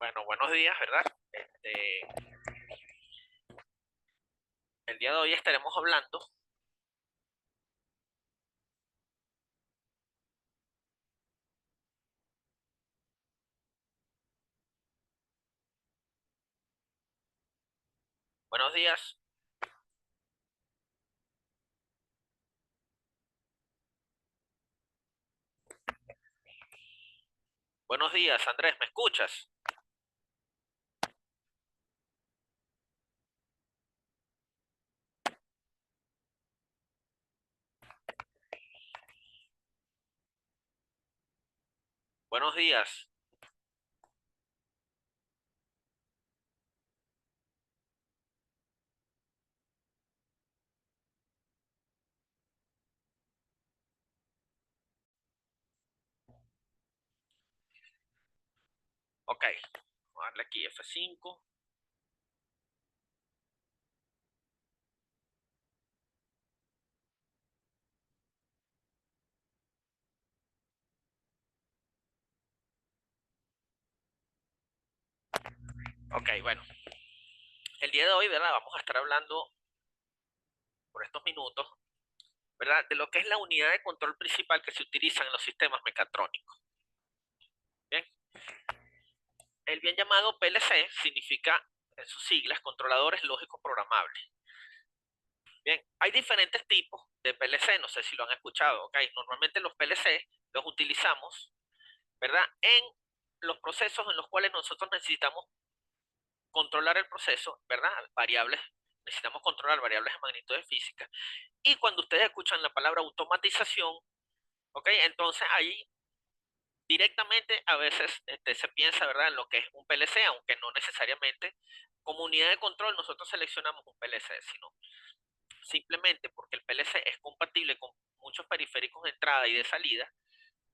Bueno, buenos días, ¿verdad? El día de hoy estaremos hablando. Buenos días. Buenos días, Andrés, ¿me escuchas? Buenos días. Ok, vamos a darle aquí F5. Ok, bueno, el día de hoy, ¿verdad? Vamos a estar hablando por estos minutos, ¿verdad? De lo que es la unidad de control principal que se utiliza en los sistemas mecatrónicos. Bien, el bien llamado PLC significa, en sus siglas, controladores lógicos programables. Bien, hay diferentes tipos de PLC, no sé si lo han escuchado, ¿ok? Normalmente los PLC los utilizamos, ¿verdad? En los procesos en los cuales nosotros necesitamos controlar el proceso, ¿verdad? Variables, necesitamos controlar variables de magnitudes físicas. Y cuando ustedes escuchan la palabra automatización, ¿ok? Entonces ahí directamente a veces se piensa, ¿verdad? En lo que es un PLC, aunque no necesariamente como unidad de control nosotros seleccionamos un PLC, sino simplemente porque el PLC es compatible con muchos periféricos de entrada y de salida.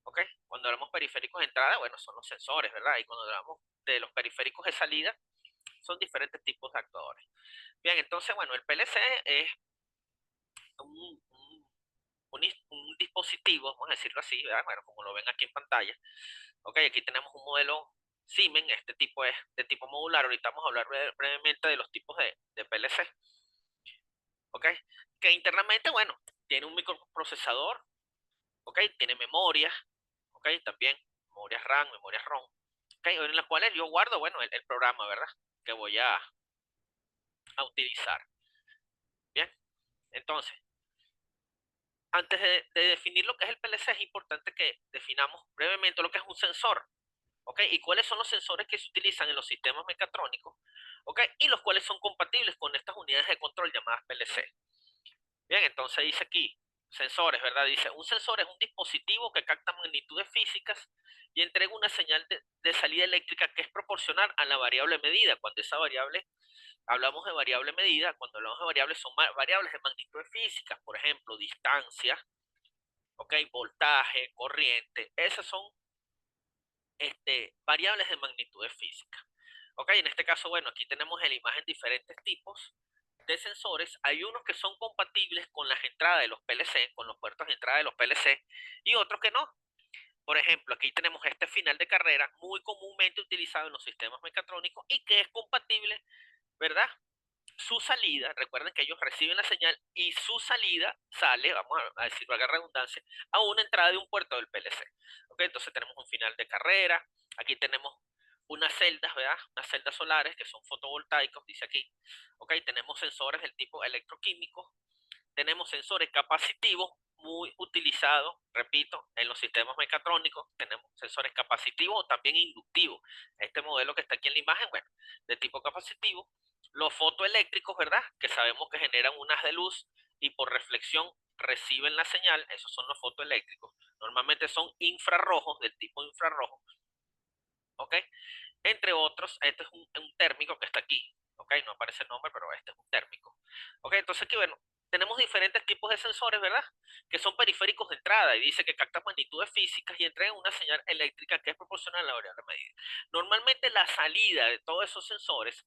¿Ok? Cuando hablamos periféricos de entrada, bueno, son los sensores, ¿verdad? Y cuando hablamos de los periféricos de salida, son diferentes tipos de actuadores. Bien, entonces, bueno, el PLC es un, un, un dispositivo, vamos a decirlo así, ¿verdad? Bueno, como lo ven aquí en pantalla. Ok, aquí tenemos un modelo Siemens, este tipo es de tipo modular. Ahorita vamos a hablar brevemente de los tipos de PLC. Ok, que internamente, bueno, tiene un microprocesador, ok, tiene memoria, ok, también memorias RAM, memorias ROM, ok, en las cuales yo guardo, bueno, el programa, ¿verdad? Que voy a utilizar. Bien, entonces, antes de definir lo que es el PLC, es importante que definamos brevemente lo que es un sensor, ¿ok? Y cuáles son los sensores que se utilizan en los sistemas mecatrónicos, ¿ok? Y los cuales son compatibles con estas unidades de control llamadas PLC. Bien, entonces dice aquí, sensores, ¿verdad? Dice, un sensor es un dispositivo que capta magnitudes físicas y entrega una señal de salida eléctrica que es proporcional a la variable medida. Cuando esa variable, hablamos de variable medida, cuando hablamos de variables son variables de magnitudes físicas, por ejemplo, distancia, ¿ok? Voltaje, corriente, esas son variables de magnitudes físicas. ¿Ok? En este caso, bueno, aquí tenemos en la imagen diferentes tipos de sensores. Hay unos que son compatibles con las entradas de los PLC, con los puertos de entrada de los PLC, y otros que no. Por ejemplo, aquí tenemos este final de carrera muy comúnmente utilizado en los sistemas mecatrónicos y que es compatible, ¿verdad? Su salida, recuerden que ellos reciben la señal y su salida sale, vamos a decir, valga redundancia, a una entrada de un puerto del PLC. ¿Ok? Entonces tenemos un final de carrera, aquí tenemos unas celdas, ¿verdad? Unas celdas solares que son fotovoltaicos, dice aquí. ¿Ok? Tenemos sensores del tipo electroquímico, tenemos sensores capacitivos muy utilizados, repito, en los sistemas mecatrónicos, tenemos sensores capacitivos o también inductivos. Este modelo que está aquí en la imagen, bueno, de tipo capacitivo. Los fotoeléctricos, ¿verdad? Que sabemos que generan unas de luz y por reflexión reciben la señal, esos son los fotoeléctricos. Normalmente son infrarrojos, del tipo infrarrojo, ¿ok? Entre otros, este es un térmico que está aquí, ¿ok? No aparece el nombre, pero este es un térmico. ¿Ok? Entonces aquí, bueno, tenemos diferentes tipos de sensores, ¿verdad? Que son periféricos de entrada y dice que captan magnitudes físicas y entregan una señal eléctrica que es proporcional a la variable medida. Normalmente la salida de todos esos sensores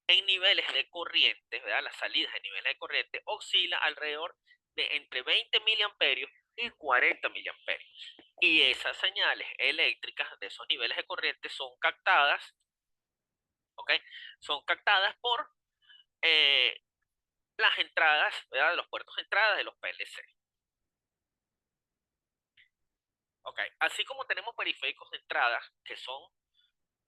en niveles de corriente, ¿verdad? Las salidas en niveles de corriente oscila alrededor de entre 20 miliamperios y 40 miliamperios. Y esas señales eléctricas de esos niveles de corriente son captadas ¿ok? Son captadas por eh, las entradas, ¿verdad? De los puertos de entrada de los PLC. ¿Ok? Así como tenemos periféricos de entrada, que son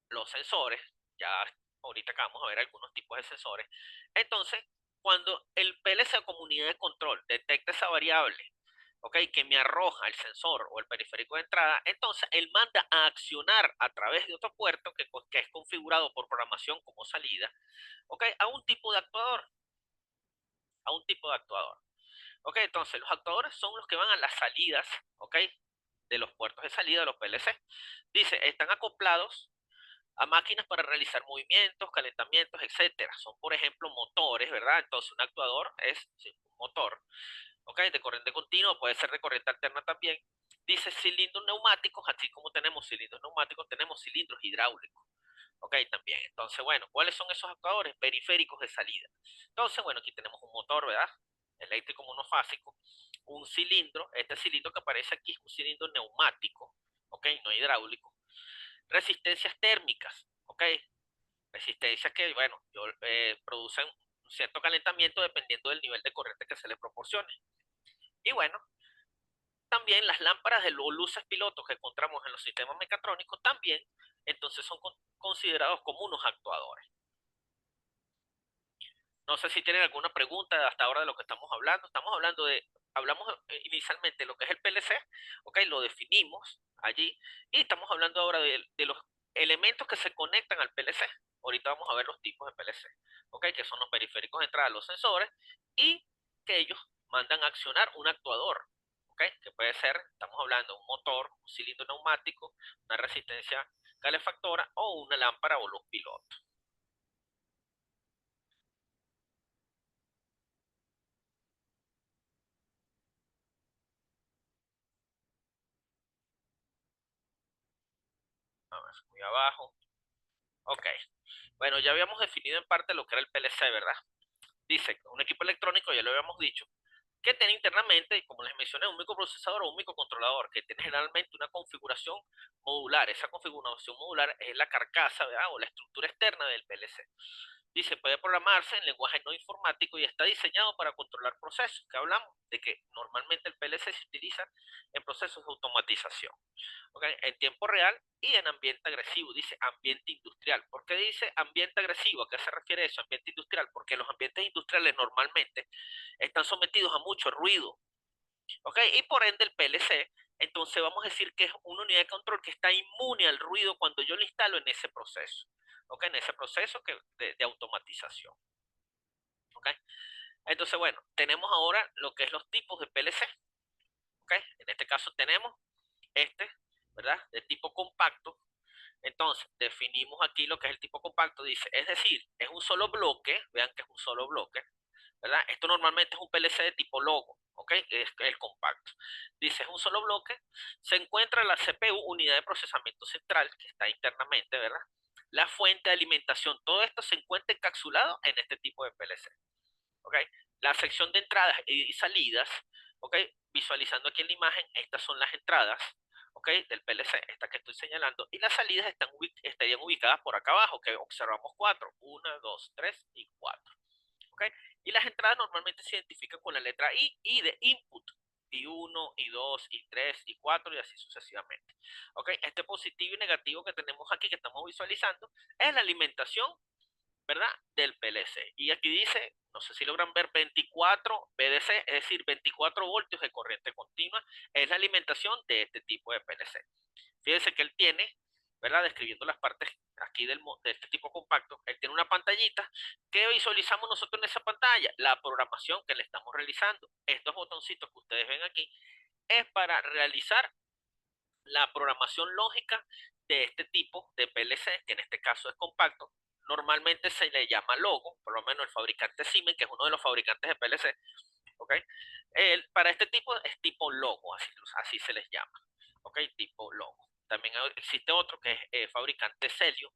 los sensores, ya ahorita acabamos a ver algunos tipos de sensores, entonces, cuando el PLC o comunidad de control detecta esa variable, ¿ok? Que me arroja el sensor o el periférico de entrada, entonces él manda a accionar a través de otro puerto que es configurado por programación como salida, ¿ok? A un tipo de actuador, a un tipo de actuador. ¿Ok? Entonces, los actuadores son los que van a las salidas, ¿ok? De los puertos de salida de los PLC. Dice, están acoplados a máquinas para realizar movimientos, calentamientos, etcétera. Son, por ejemplo, motores, ¿verdad? Entonces, un actuador es sí, un motor, ¿ok? De corriente continua, puede ser de corriente alterna también. Dice cilindros neumáticos, así como tenemos cilindros neumáticos, tenemos cilindros hidráulicos. Ok, también. Entonces, bueno, ¿cuáles son esos actuadores? Periféricos de salida. Entonces, bueno, aquí tenemos un motor, ¿verdad? Eléctrico monofásico, un cilindro, este cilindro que aparece aquí es un cilindro neumático, ¿ok? No hidráulico. Resistencias térmicas, ¿ok? Resistencias que, bueno, producen un cierto calentamiento dependiendo del nivel de corriente que se les proporcione. Y bueno, también las lámparas de luces pilotos que encontramos en los sistemas mecatrónicos también, entonces son considerados como unos actuadores. No sé si tienen alguna pregunta hasta ahora de lo que estamos hablando. Hablamos inicialmente de lo que es el PLC, ok, lo definimos allí, y estamos hablando ahora de los elementos que se conectan al PLC. Ahorita vamos a ver los tipos de PLC, ok, que son los periféricos de entrada, los sensores, y que ellos mandan a accionar un actuador, ok, que puede ser, estamos hablando de un motor, un cilindro neumático, una resistencia calefactora o una lámpara o luz piloto. A ver, muy abajo. Ok. Bueno, ya habíamos definido en parte lo que era el PLC, ¿verdad? Dice, un equipo electrónico, ya lo habíamos dicho, que tiene internamente, como les mencioné, un microprocesador o un microcontrolador, que tiene generalmente una configuración modular. Esa configuración modular es la carcasa, ¿verdad? O la estructura externa del PLC. Dice, puede programarse en lenguaje no informático y está diseñado para controlar procesos, que hablamos de que normalmente el PLC se utiliza en procesos de automatización, ¿okay? En tiempo real y en ambiente agresivo. Dice ambiente industrial. ¿Por qué dice ambiente agresivo? ¿A qué se refiere eso? Ambiente industrial. Porque los ambientes industriales normalmente están sometidos a mucho ruido, ¿ok? Y por ende el PLC, entonces vamos a decir que es una unidad de control que está inmune al ruido cuando yo lo instalo en ese proceso, ¿ok? En ese proceso de automatización, ¿ok? Entonces, bueno, tenemos ahora lo que es los tipos de PLC, ¿ok? En este caso tenemos este, ¿verdad? De tipo compacto. Entonces, definimos aquí lo que es el tipo compacto. Dice, es decir, es un solo bloque, vean que es un solo bloque, ¿verdad? Esto normalmente es un PLC de tipo logo, ¿ok? Es el compacto. Dice, es un solo bloque. Se encuentra la CPU, unidad de procesamiento central, que está internamente, ¿verdad? La fuente de alimentación, todo esto se encuentra encapsulado en este tipo de PLC, ¿ok? La sección de entradas y salidas, ¿ok? Visualizando aquí en la imagen, estas son las entradas, ¿ok? Del PLC, esta que estoy señalando, y las salidas estarían ubicadas por acá abajo, que observamos cuatro, una, dos, tres y cuatro, ¿ok? Y las entradas normalmente se identifican con la letra I de input, y 1, y 2, y 3, y 4, y así sucesivamente. ¿Ok? Este positivo y negativo que tenemos aquí, que estamos visualizando, es la alimentación, ¿verdad? Del PLC. Y aquí dice, no sé si logran ver, 24 VDC, es decir, 24 voltios de corriente continua, es la alimentación de este tipo de PLC. Fíjense que él tiene, ¿verdad? Describiendo las partes aquí de este tipo compacto, él tiene una pantallita que visualizamos nosotros en esa pantalla, la programación que le estamos realizando. Estos botoncitos que ustedes ven aquí es para realizar la programación lógica de este tipo de PLC, que en este caso es compacto. Normalmente se le llama logo, por lo menos el fabricante Siemens, que es uno de los fabricantes de PLC, ¿ok? Para este tipo es tipo logo, así se les llama, ¿ok? Tipo logo. También existe otro que es fabricante Celio,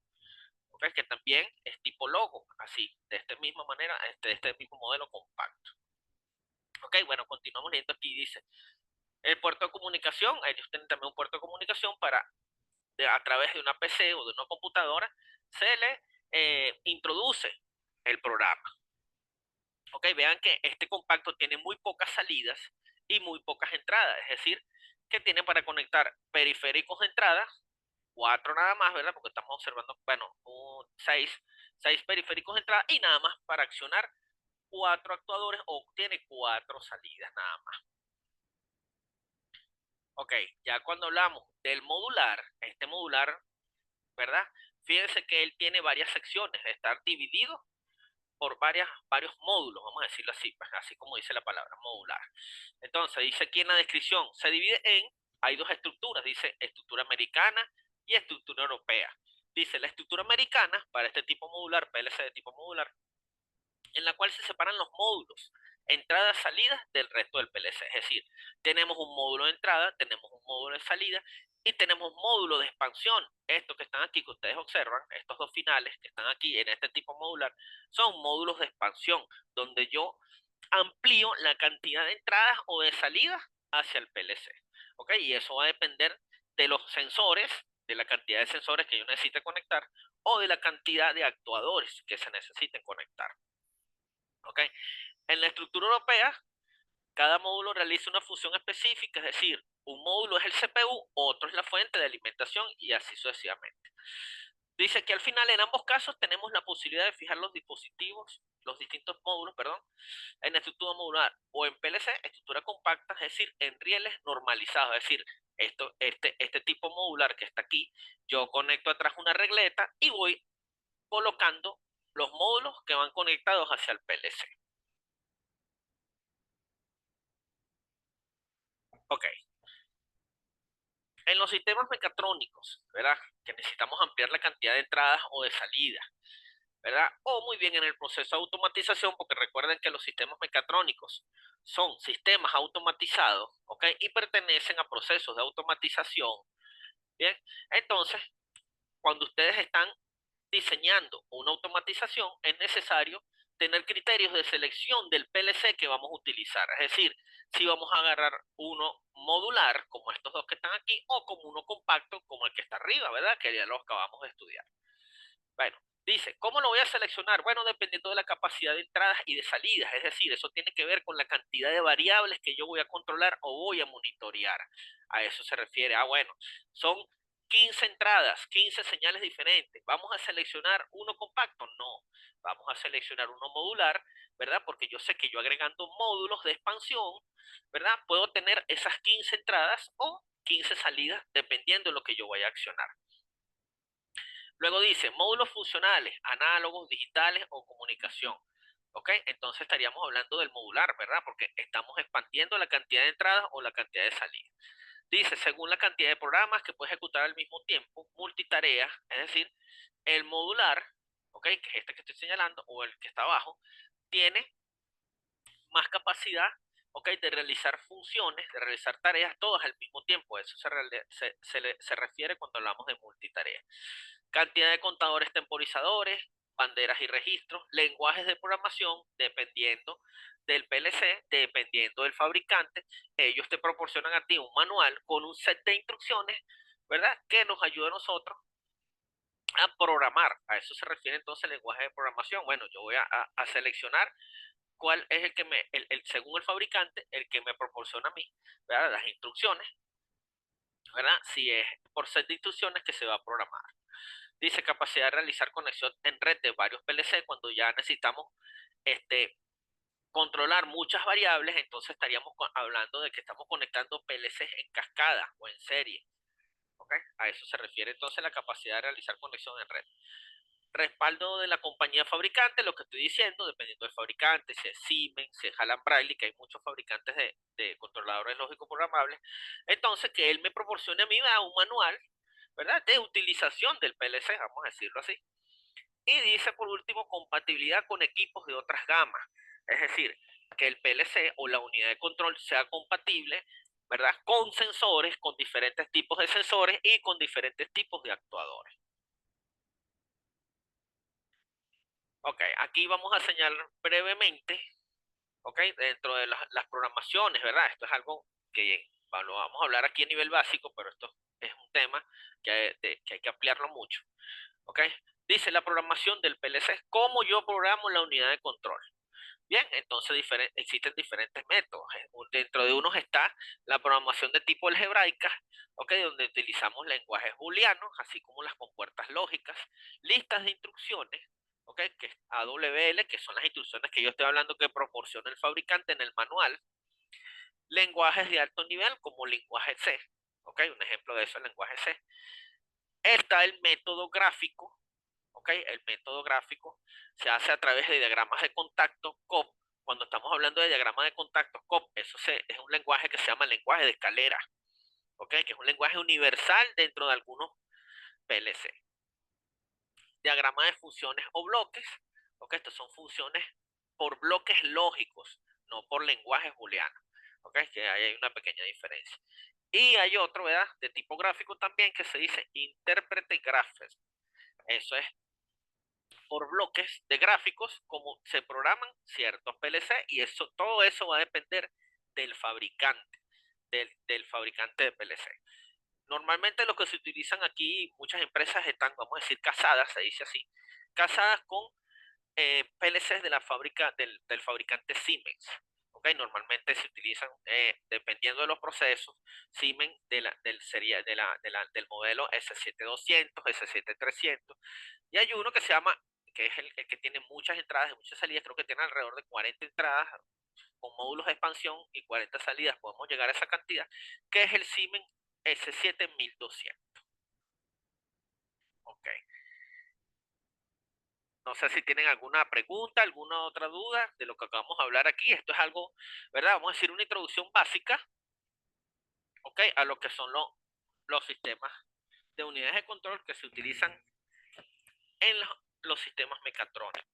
¿ok? Que también es tipo logo, así, de esta misma manera, de este mismo modelo compacto. Ok, bueno, continuamos leyendo aquí, dice, el puerto de comunicación, ellos tienen también un puerto de comunicación para a través de una PC o de una computadora, se le introduce el programa. Ok, vean que este compacto tiene muy pocas salidas y muy pocas entradas, es decir, que tiene para conectar periféricos de entrada, 4 nada más, ¿verdad? Porque estamos observando, bueno, 6 periféricos de entrada y nada más para accionar 4 actuadores o tiene 4 salidas nada más. Ok, ya cuando hablamos del modular, este modular, ¿verdad? Fíjense que él tiene varias secciones, está dividido por varios módulos, vamos a decirlo así, pues, así como dice la palabra, modular. Entonces, dice aquí en la descripción, se divide hay dos estructuras, dice estructura americana y estructura europea. Dice la estructura americana, para este tipo modular, PLC de tipo modular, en la cual se separan los módulos, entradas, salidas del resto del PLC. Es decir, tenemos un módulo de entrada, tenemos un módulo de salida y tenemos módulo de expansión. Estos que están aquí, que ustedes observan, estos dos finales que están aquí en este tipo modular, son módulos de expansión, donde yo amplío la cantidad de entradas o de salidas hacia el PLC. ¿Ok? Y eso va a depender de los sensores, de la cantidad de sensores que yo necesite conectar o de la cantidad de actuadores que se necesiten conectar. ¿Ok? En la estructura europea, cada módulo realiza una función específica, es decir, un módulo es el CPU, otro es la fuente de alimentación y así sucesivamente. Dice que al final en ambos casos tenemos la posibilidad de fijar los dispositivos, los distintos módulos, perdón, en estructura modular o en PLC, estructura compacta, es decir, en rieles normalizados, es decir, este tipo modular que está aquí, yo conecto atrás una regleta y voy colocando los módulos que van conectados hacia el PLC. Ok, en los sistemas mecatrónicos, ¿verdad? Que necesitamos ampliar la cantidad de entradas o de salidas, ¿verdad? O muy bien en el proceso de automatización, porque recuerden que los sistemas mecatrónicos son sistemas automatizados, ¿ok? Y pertenecen a procesos de automatización, ¿bien? Entonces, cuando ustedes están diseñando una automatización, es necesario tener criterios de selección del PLC que vamos a utilizar. Es decir, si vamos a agarrar uno modular, como estos dos que están aquí, o como uno compacto, como el que está arriba, ¿verdad? Que ya lo acabamos de estudiar. Bueno, dice, ¿cómo lo voy a seleccionar? Bueno, dependiendo de la capacidad de entradas y de salidas, es decir, eso tiene que ver con la cantidad de variables que yo voy a controlar o voy a monitorear. A eso se refiere. Ah, bueno, son 15 entradas, 15 señales diferentes. ¿Vamos a seleccionar uno compacto? No, vamos a seleccionar uno modular, ¿verdad? Porque yo sé que yo agregando módulos de expansión, ¿verdad? Puedo tener esas 15 entradas o 15 salidas, dependiendo de lo que yo vaya a accionar. Luego dice módulos funcionales, análogos, digitales o comunicación. ¿Ok? Entonces estaríamos hablando del modular, ¿verdad? Porque estamos expandiendo la cantidad de entradas o la cantidad de salidas. Dice, según la cantidad de programas que puede ejecutar al mismo tiempo, multitarea, es decir, el modular, ¿ok? Que es este que estoy señalando, o el que está abajo, tiene más capacidad, ¿ok? De realizar funciones, de realizar tareas todas al mismo tiempo. Eso se refiere cuando hablamos de multitarea. Cantidad de contadores temporizadores, banderas y registros, lenguajes de programación, dependiendo del PLC, dependiendo del fabricante. Ellos te proporcionan a ti un manual con un set de instrucciones, ¿verdad? Que nos ayuda a nosotros a programar. A eso se refiere entonces el lenguaje de programación. Bueno, yo voy a seleccionar cuál es el que según el fabricante, el que me proporciona a mí, ¿verdad? Las instrucciones, ¿verdad? Si es por set de instrucciones que se va a programar. Dice capacidad de realizar conexión en red de varios PLC cuando ya necesitamos controlar muchas variables, entonces estaríamos hablando de que estamos conectando PLCs en cascada o en serie. ¿Okay? A eso se refiere entonces la capacidad de realizar conexión en red. Respaldo de la compañía fabricante, lo que estoy diciendo, dependiendo del fabricante, si es Siemens, si es Alan Bradley, que hay muchos fabricantes de controladores lógicos programables, entonces que él me proporcione a mí un manual, ¿verdad? De utilización del PLC, vamos a decirlo así. Y dice por último compatibilidad con equipos de otras gamas, es decir, que el PLC o la unidad de control sea compatible, ¿verdad? Con sensores, con diferentes tipos de sensores y con diferentes tipos de actuadores. Ok, aquí vamos a señalar brevemente, ok, dentro de las programaciones, ¿verdad? Esto es algo que lo vamos a hablar aquí a nivel básico, pero esto es un tema que hay que ampliarlo mucho, ok. Dice la programación del PLC. ¿Cómo yo programo la unidad de control? Bien, entonces existen diferentes métodos. Dentro de unos está la programación de tipo algebraica, ¿ok? Donde utilizamos lenguajes booleanos, así como las compuertas lógicas, listas de instrucciones, ¿ok? Que es AWL, que son las instrucciones que yo estoy hablando que proporciona el fabricante en el manual. Lenguajes de alto nivel como lenguaje C, ¿ok? Un ejemplo de eso es el lenguaje C. Está el método gráfico, ¿ok? El método gráfico se hace a través de diagramas de contacto, COP. Cuando estamos hablando de diagramas de contacto, COP, es un lenguaje que se llama lenguaje de escalera, ¿ok? Que es un lenguaje universal dentro de algunos PLC. Diagrama de funciones o bloques, ¿ok? Estos son funciones por bloques lógicos, no por lenguajes booleanos, ¿ok? Que ahí hay una pequeña diferencia. Y hay otro, ¿verdad? De tipo gráfico también que se dice intérprete graphics. Eso es por bloques de gráficos como se programan ciertos PLC y eso, todo eso va a depender del fabricante, del fabricante de PLC. Normalmente lo que se utilizan aquí, muchas empresas están, vamos a decir, casadas, se dice así, casadas con PLCs de la fábrica del fabricante Siemens. Okay, normalmente se utilizan, dependiendo de los procesos, Siemens del modelo S7200, S7300, y hay uno que se llama, que es el que tiene muchas entradas y muchas salidas, creo que tiene alrededor de 40 entradas con módulos de expansión y 40 salidas, podemos llegar a esa cantidad, que es el Siemens S7200. Ok. No sé si tienen alguna pregunta, alguna otra duda de lo que acabamos de hablar aquí. Esto es algo, ¿verdad? Vamos a decir una introducción básica, ¿ok? A lo que son los sistemas de unidades de control que se utilizan en los sistemas mecatrónicos.